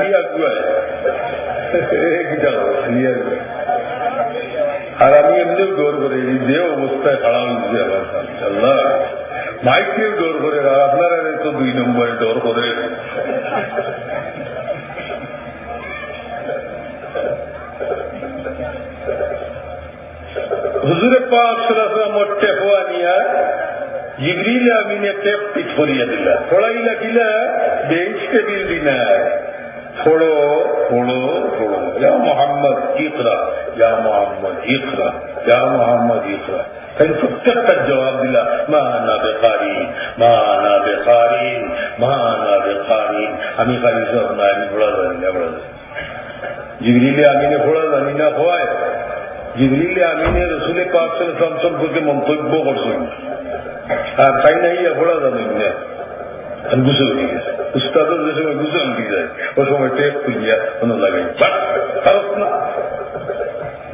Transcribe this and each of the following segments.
আলী আগুয়ায় আর আমি এমনিও দৌড় করে যে অবস্থায় খাড়া হয়েছে আমার আল্লাহ মাইকেও দৌড় করে আর আপনারা তো 2 নম্বরে দৌড় করে হুজুরে পাক সাল্লাল্লাহু আলাইহি ওয়াসাল্লাম টেপওয়া নিয়া জিবরিল আমিনে টেপ পিঠ করিয়া দিলা পড়াইলা কিলা বেঞ্চ টেবিল দিনা পড়ো পড়ো পড়ো ইয়া মুহাম্মদ ইকরা ইয়া মুহাম্মদ ইকরা ইয়া মুহাম্মদ ইকরা তাই প্রত্যেকটা জবাব দিলা মা না বেকারি মা না বেকারি মা না বেকারি আমি খালি সব না আমি পড়া জানি না পড়া জিবরিল আমিনে পড়া জানি না হয় জিবরিল আমিনে রাসূল পাক সাল্লাল্লাহু আলাইহি ওয়াসাল্লাম সম্পর্কে মন্তব্য করছেন আর তাই নাই পড়া জানেন না আমি বুঝে উঠে গেছে উস্তাদের যে সময় বুঝে উঠে যায় ওই সময় টেপ খুলিয়া কোনো লাগাই খারাপ না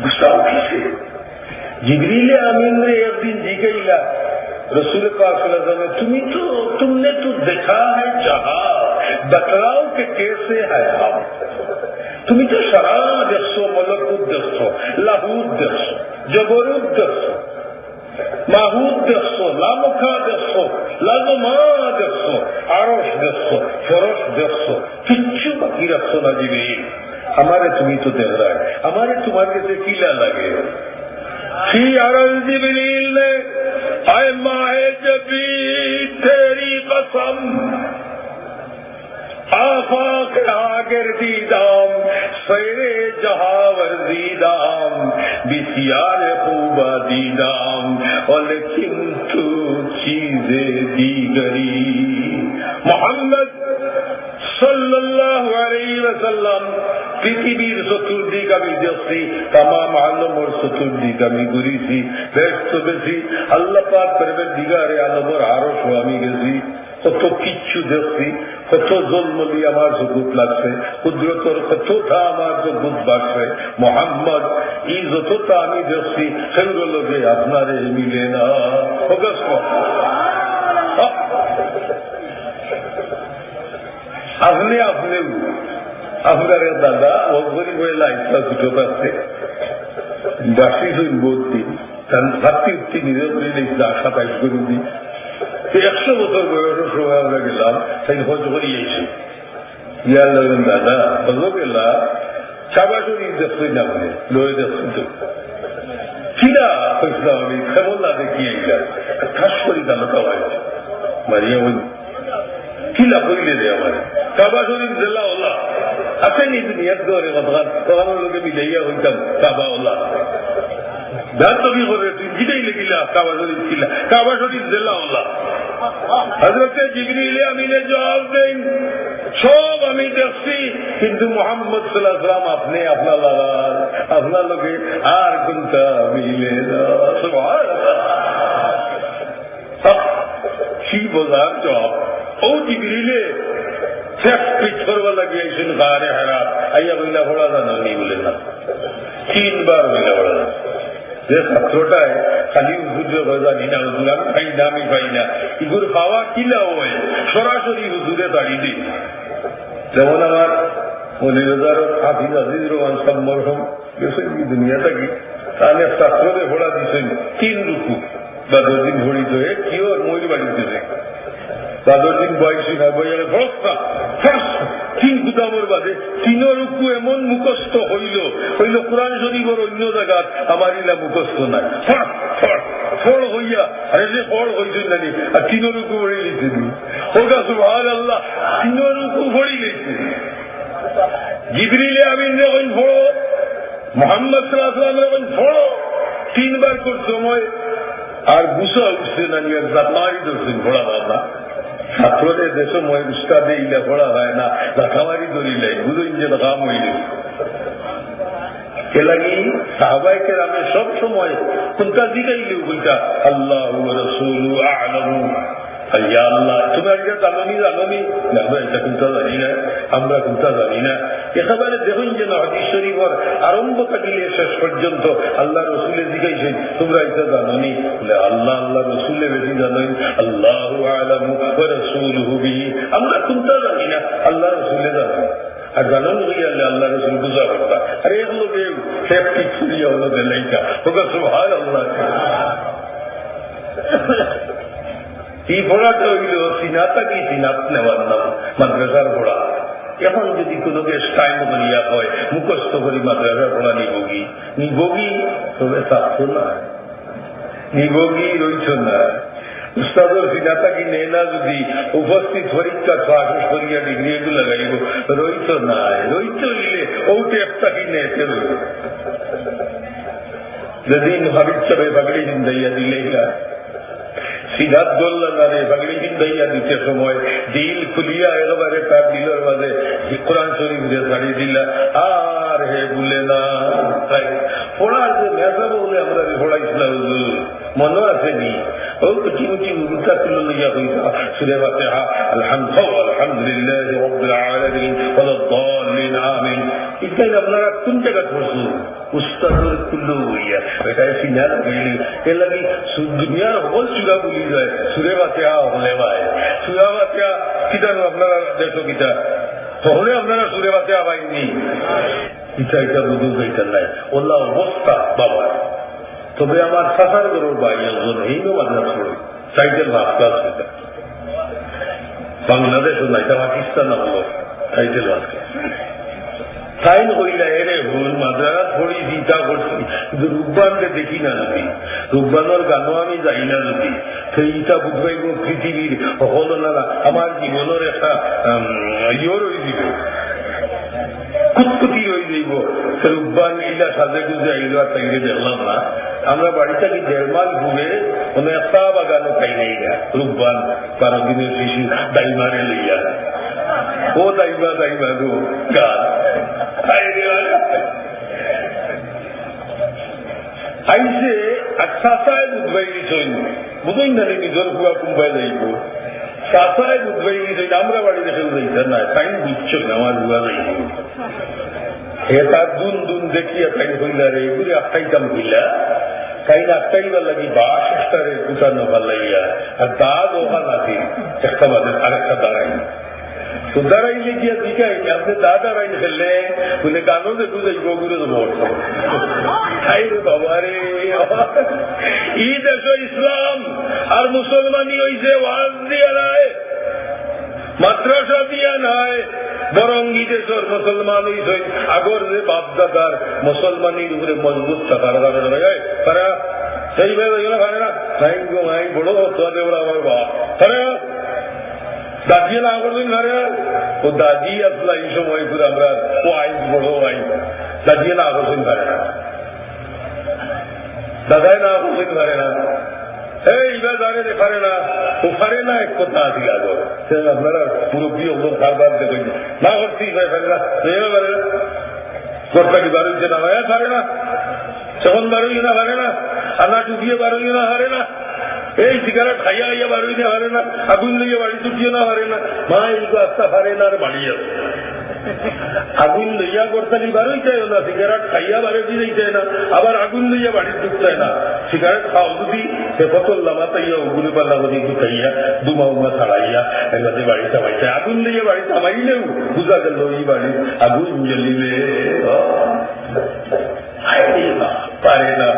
গুসা উঠেছে जिब्रील आमीन ने एक दिन जिगैला रसूल पाक सल्लल्लाहु अलैहि वसल्लम तुम्ही तो तुमने तो देखा है चाहा बतलाओ कि कैसे है हम तुम्ही तो शरा देखो मलकुत देखो लाहूत देखो जबरूत देखो माहूत देखो लामुखा देखो लाजुमा देखो आरोश देखो फरोश देखो किच्छु बाकी रखो ना जिब्रील हमारे तुम्ही तो देख रहा है हमारे तुम्हारे से कीला लगे फी अरल जिब्रील ने आए माहे जबी तेरी कसम आफाक आगर दीदाम सैरे जहावर दीदाम बिसियार खूबा दीदाम और किंतु चीजें दीगरी मोहम्मद সাল্লাল্লাহু আলাইহি ওয়াসাল্লাম পৃথিবীর চতুর্দিক আমি দেখছি তামাম আলমের চতুর্দিক আমি ঘুরেছি ব্যস্ত বেশি আল্লাহ পাক পরওয়ারদিগারে আলমের আরশ আমি গেছি কত কিচ্ছু দেখছি কত জলমলি আমার চকুত লাগছে কুদরতের কতটা আমার চকুত বাড়ছে মোহাম্মদ এই যতটা আমি দেখছি সেগুলোকে আপনারে মিলে না আপনি আপনি আপনার দাদা অগরি বলে লাইফটা দুটো পাচ্ছে বাসি বোধ দিন ভাবতে উঠতে নিজের করে আশা পাইস করে দিই 100 বছর বয়সের সময় আমরা গেলাম তাই হজ করিয়েছি ইয়ার লাগলেন দাদা হজ গেলা চাবাশরী দেখছেন না আপনি লয়ে দেখছেন তো কিনা কইসলাম আমি কেমন না দেখিয়ে গেলাম খাস করি দাদা হয়েছে মারিয়া ওই কিলা কইলে রে আমার কাবা শরীফ জেলা ওলা আসেনি দুনিয়ার দরে তখন লোকে মিলাইয়া হইতাম কাবা ওলা দাঁতবি করে তুই জিটাই লেগিলা কাবা শরীফ ছিলা কাবা শরীফ জেলা ওলা হযরতে জিবরিল আমিনে জবাব দেন সব আমি দেখছি কিন্তু মুহাম্মদ সাল্লাল্লাহু আলাইহি ওয়াসাল্লাম আপনি আপনার লোকে আর কোনটা মিলে না সুবহানাল্লাহ কি বোঝার জবাব ও জিবরিলে পিঠ করবা লাগিয়েছেন গারে হারাত আইয়া বইলা ভোড়া জানো নি বলে না 3 বার বইলা ভোড়া জানো যে ছাত্রটায় খালি হুজুর জানি না হুজুর আমি খাই না আমি পাই না এগুলো পাওয়া কিলা হয় সরাসরি হুজুরে দাঁড়িয়ে দিই যেমন আমার মনিরাজার হাফিজ আজিজ রহমান সব মরহম গেছেন দুনিয়া থাকি তাহলে ছাত্রকে ভোড়া দিচ্ছেন 3 রুকু বা 2 দিন ভরিত হয়ে কেউ ময়ূর বাড়িতেছে তাদের দিন বয়সী না বইয়ালে ভরসা 3 গুদামের বাদে 3 রুকু এমন মুখস্থ হইল কোরআন শরীফের অন্য জায়গার আমার ইলা মুখস্থ নাই ফড় হইয়া আরে যে ফড় হইছেন জানি আর 3 রুকু ভরে গেছে ওটা সুবহানাল্লাহ 3 রুকু ভরে গেছে জিবরিল আমিন যখন ফড়ো মুহাম্মদ সাল্লাল্লাহু আলাইহি ওয়াসাল্লাম যখন ফড়ো 3 বার কর সময় আর গুসা উঠছে না নিয়ে জামারি ধরছেন ঘোড়া বাবা ছাত্রদের দেশ ময় উস্তাদে ইলা ঘোড়া হয় না লাখামারি ধরিলাই বুঝুন যে লাগাম হইল এলাকি সাহাবায়ে কেরামে সব সময় কোনটা দিগাইলেও বলতা আল্লাহু ওয়া রাসূলু আ'লামু ইয়া আল্লাহ তুমি আজকে জানোনি না এটা কোনটা জানি না আমরা কোনটা জানি না একেবারে দেখুন যে হাদিস শরীফের আরম্ভ থেকে শেষ পর্যন্ত আল্লাহ রসুলের জিজ্ঞাসা তোমরা এটা জানোনি বলে আল্লাহ রসুলের বেশি জানেন আল্লাহু আ'লামু ওয়া রাসূলুহু বিহি আমরা কোনটা জানি না আল্লাহ রসুলে জানেন আর জানানো হইয়া আল্লাহ রসুল বুঝা করতা আর এগুলো কেউ সেফটি ছুরিয়া হলো দেলাইকা ওকে সুবহান আল্লাহ। এই পড়াটা হইল সিনাতা কি সিনাত নেওয়ার নাম মাদ্রাসার পড়া। এখন যদি কোনোকে স্টাইল করিয়া হয় মুখস্থ করি মাদ্রাসার পড়া নিবগি তবে থাকতো না, নিবগি রইছ না। উস্তাদর সিনাতা কি নেই না যদি উপস্থিত পরীক্ষা ক্লাস করিয়া ডিগ্রি এগুলো লাগাইব রইছ না, রইছ হইলে ওটে একটা কি নেতে রইল যেদিন ভাবির চবে পাগড়ি হিন্দাইয়া দিলেইলা সিধাত দোল্লা না রে পাগড়ি হিন্দাইয়া দিতে সময় দিল খুলিয়া একেবারে তার দিলের মাঝে কোরআন শরীফ দিয়ে ছাড়িয়ে দিলা আর হে ভুলে না। পড়ার যে মেসা বলে আমরা পড়াইছিলাম মনে আসেনি ও কুচি কুচি উল্টা তুলে লইয়া হইতা সুরে ফাতিহা আলহামদুলিল্লাহ রাব্বিল আলামিন ওয়ালাদ দাল্লিন আমিন। এটাই আপনারা কোন জায়গা পড়ছেন উস্তাদের কুল্লু হইয়া এটা সিনার হইলে এর লাগি দুনিয়ার হল চূড়া বলি যায় সুরে ফাতিহা হলে ভাই সুরা ফাতিহা কিটানো আপনারা দেখো কিটা হলে আপনারা সুরে ফাতিহা পাইনি ইটা এটা বুঝু গেছেন নাই ওল্লা অবস্থা বাবা। তবে আমার সাফার গরুর ভাই একজন এই মাদ্রাস পড়ে সাইকেল ভাব ক্লাস হইতা বাংলাদেশও না এটা পাকিস্তান হলো সাইকেল ভাব ক্লাস সাইন হইলা এরে ভুল মাদ্রাস পড়ি চিন্তা করছি কিন্তু রূপবানকে দেখি না যদি রূপবানোর গানও আমি যাই না যদি সেইটা বুঝবাই পৃথিবীর হল না আমার জীবনের একটা ইয়ে রয়ে দিব কুতকুতি রয়ে যাইব রূপবান এইটা সাজে গুজে আইল আর তাইলে দেখলাম না। আমরা বাড়িটা কি দেড়মাল ঘুরে কোনো একটা বাগানও খাই নাই গা রূপবান 12 দিনের শিশু দাইমারে লইয়া ও দাইমা দাইমা গো গান আইসে আর চাচায় বুধবাই দিছই বুঝই না নিজের ভুয়া কুম্বাই যাইব চাচায় বুধবাই দিছই আমরা বাড়ি দেখে যাইতে না তাই বুঝছো না আমার ভুয়া যাইব এটা দুন দুন দেখিয়া তাই হইলা রে এগুলি আটটাইতাম হইলা তাই আটটাইবার লাগি বাস একটারে গুটানো ভাল লাগিয়া আর দাগ ওখান আছে একটা বাদে আরেকটা দাঁড়াই তো দাঁড়াইলে গিয়া দিকাই আপনি দা দাঁড়াই ফেললে বলে গানও যে বুঝাই গগুলো তো বড় রে বাবা রে ই দেশ ইসলাম আর মুসলমানি হইছে ওয়াজ দিয়া নাই মাদ্রাসা দিয়া নাই বরং ই দেশের মুসলমান হইছে আগর যে বাপদাদার মুসলমানির উপরে মজবুত থাকার কারণে তারা সেইভাবে পারে না নাই গো নাই বড় হতে বলে আমার বাপ পারে না দাদি না করবেন ঘরে ও দাদি আসলা এই সময় করে আমরা ও আইন বড় আইন দাদি না করছেন ঘরে না দাদাই না করছেন ঘরে না এইবার দাঁড়িয়ে পারে না ও পারে না এক কথা আসি আগ আপনারা মুরব্বী ওগুলো খাবার দেখেন না করছি পারে না পারে না কর্তাকি বারুইতে না হয় পারে না তখন বারুই না পারে না আনা ডুবিয়ে বারুই না হারে না এই সিগারেট খাইয়া খাইয়া বাড়ি না হারে না আগুন লইয়া বাড়ি চুটিয়ে না হারে না মা এই রাস্তা হারে না আর বাড়ি আছে আগুন লইয়া করতালি বাড়ি চাই না সিগারেট খাইয়া বাড়ি দিলেই চায় না আবার আগুন লইয়া বাড়ি ঢুকতায় না সিগারেট খাও যদি সে কত লামা তাইয়া ওগুলি পাল্লা করে ঢুকাইয়া দুমা উমা ছাড়াইয়া এলাতে বাড়ি চামাইছে আগুন লইয়া বাড়ি চামাইলেও বুঝা গেল এই বাড়ি আগুন জ্বলিবে পারে না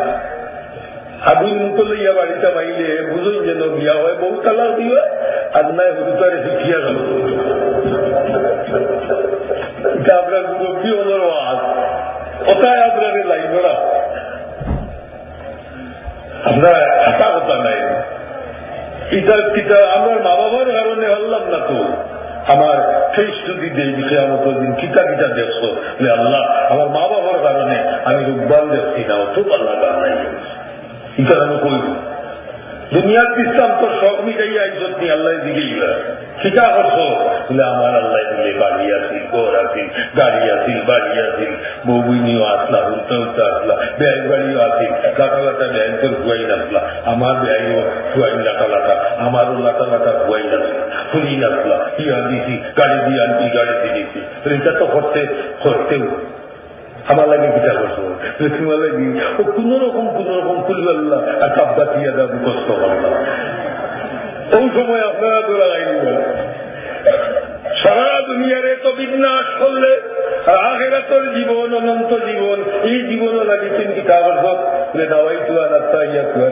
আগুন মুখ লইয়া বাড়িটা মাইলে বুঝুন যেন বিয়া হয় বহু তালাও দিবে আর নাই হুতারে শিখিয়া গেল এটা আপনার মুরব্বী হলোর আজ কোথায় আপনার লাইনরা আমরা খাতা কথা নাই এটা আমার মা বাবার কারণে হল্লাম না তো আমার সেই স্তুতি দিয়ে বিষয়ে আমার দিন কিতা কিতা দেখছো আল্লাহ আমার মা বাবার কারণে আমি রূপবান দেখছি না অত আল্লাহ গান নাই এটা আমি কইব দুনিয়ার ইসলাম তো শখ মিটাইয়া ইজ্জত নিয়ে আল্লাহ দিকেই শিকা করছো বলে আমার আল্লাহ দিলে বাড়ি আসিল ঘর আসিল গাড়ি আসিল বাড়ি আসিল বউনিও আসলা উল্টা উল্টা আসলা ব্যাগ বাড়িও আসিল লাটা লাটা ব্যাগ করে খুয়াই নাসলা আমার ব্যাগও খুয়াই লাটা লাটা আমারও লাটা লাটা খুয়াই নাসলা ফুলি নাসলা ইয়া দিছি গাড়ি দিয়ে আনছি গাড়ি দিয়ে দিয়েছি এটা তো করতেও আমার লাগে কিটা করছো তোমার লাগি ও কোন রকম খুলবাল্লা আর কাব্বা দিয়া দা মুখস্থ করলাম ওই সময় আপনারা দোলা লাইনি সারা দুনিয়ারে তো বিনাশ করলে জগতর জীবন অনন্ত জীবন এই জীবন লাগি চিন্তিত আবদ্ধ দাওয়াই তুয়া নাস্তা ইয়া তুয়া